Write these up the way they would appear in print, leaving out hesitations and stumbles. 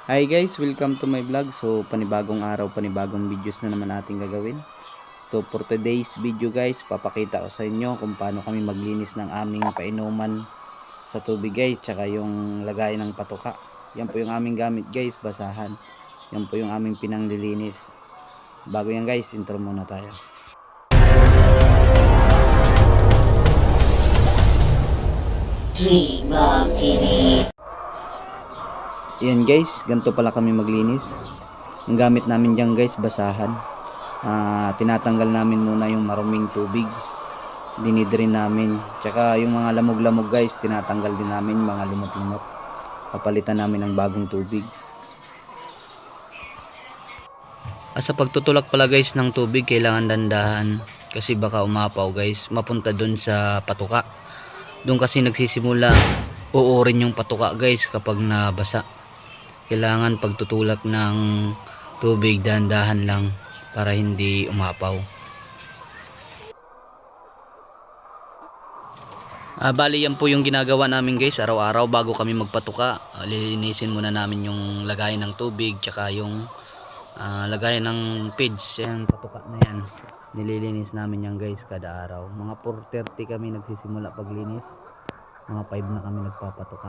Hi guys, welcome to my vlog. So panibagong araw, panibagong videos na naman ating gagawin. So for today's video guys, papakita ko sa inyo kung paano kami maglinis ng aming painuman sa tubig guys, tsaka yung lagay ng patuka. Yan po yung aming gamit guys, basahan. Yan po yung aming pinanglilinis. Bago yan guys, intro muna tayo. Vlog TV. Yan guys, ganito pala kami maglinis. Ang gamit namin dyan guys, basahan. Tinatanggal namin muna yung maruming tubig, dinidrin namin, tsaka yung mga lamog-lamog guys, tinatanggal din namin, mga lumot-lumot. Papalitan namin ng bagong tubig. Sa pagtutulak pala guys ng tubig, kailangan dandahan kasi baka umapaw guys, mapunta dun sa patuka. Doon kasi nagsisimula uurin yung patuka guys kapag nabasa. Kailangan pagtutulak ng tubig dahan-dahan lang para hindi umapaw. Bali yan po yung ginagawa namin guys araw-araw bago kami magpatuka. Lilinisin muna namin yung lagayan ng tubig tsaka yung lagayan ng pids. Yan, patuka na yan. Nililinis namin yan guys kada araw. Mga 4:30 kami nagsisimula paglinis. Mga 5 na kami nagpapatuka.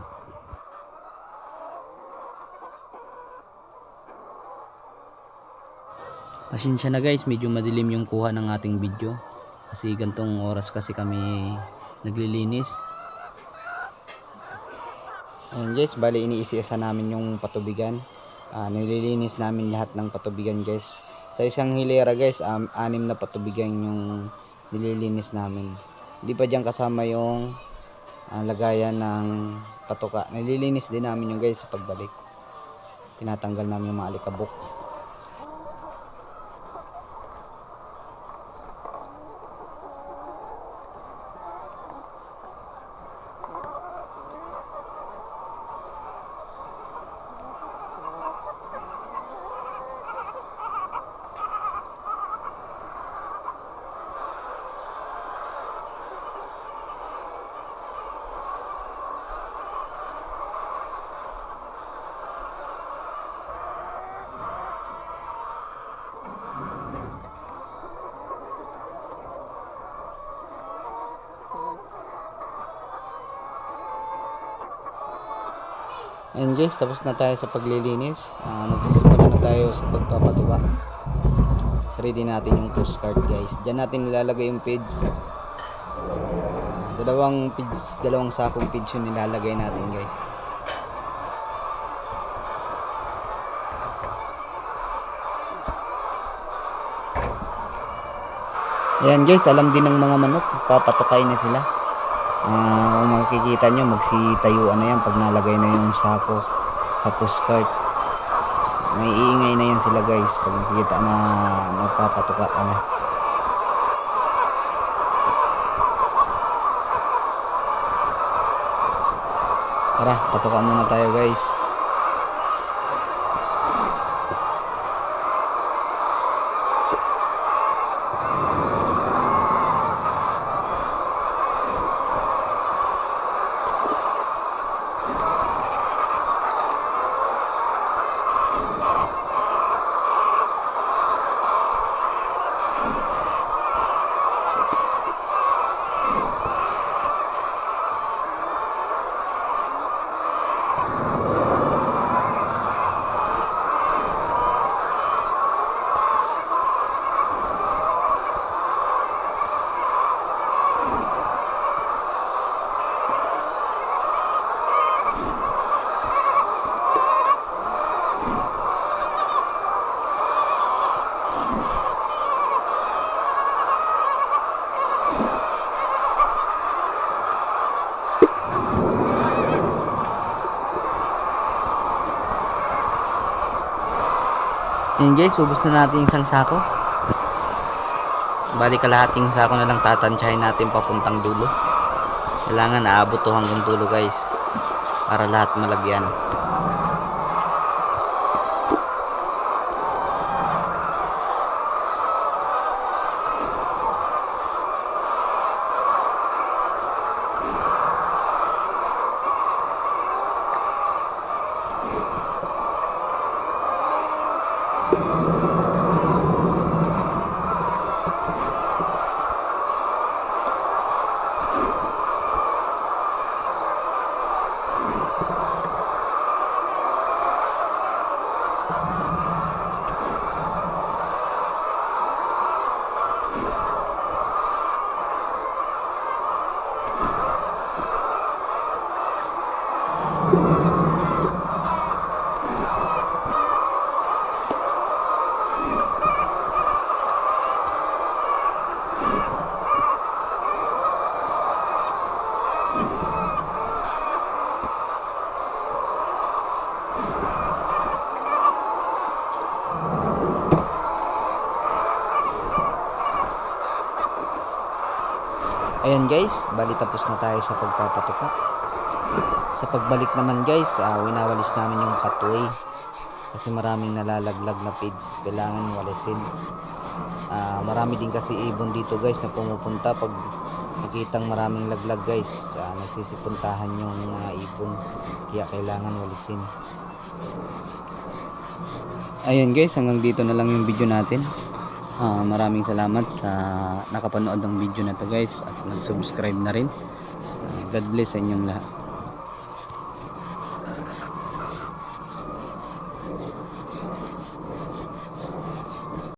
Pasensya na guys, medyo madilim yung kuha ng ating video kasi gantong oras kasi kami naglilinis. Ayan guys, bali iniisa namin yung patubigan. Nililinis namin lahat ng patubigan guys. Sa isang hilera guys, 6 na patubigan yung nililinis namin. Hindi pa dyan kasama yung lagayan ng patuka. Nililinis din namin yung guys sa pagbalik. Tinatanggal namin yung mga alikabok. Ayan guys, tapos na tayo sa paglilinis. Magsisimula na tayo sa pagpapatuka. Ready natin yung postcard guys. Diyan natin nilalagay yung pids. Dalawang sakong pids yung nilalagay natin guys. Ayan guys, alam din ng mga manok, papatukay na sila. Kung makikita nyo, magsitayuan na yan pag nalagay na yung sako sa postcard. May iingay na yan sila guys pag nakikita na magpapatuka ka na. Tara, patuka muna tayo guys. Ayan guys, ubos na natin yung isang sako. Bali kalahating sako na lang tatansyahin natin papuntang dulo. Kailangan aabot to hanggang dulo guys para lahat malagyan. Ayan guys, bali tapos na tayo sa pagpapatuka. Sa pagbalik naman guys, winawalis namin yung pathway kasi maraming nalalaglag na feeds, kailangan walisin. Marami din kasi ibon dito guys na pumupunta pag nakitang maraming laglag guys, nagsisipuntahan yung mga ibon, kaya kailangan walisin. Ayun guys, hanggang dito na lang yung video natin. Maraming salamat sa nakapanood ng video na to guys, at nag-subscribe na rin. God bless sa inyong lahat.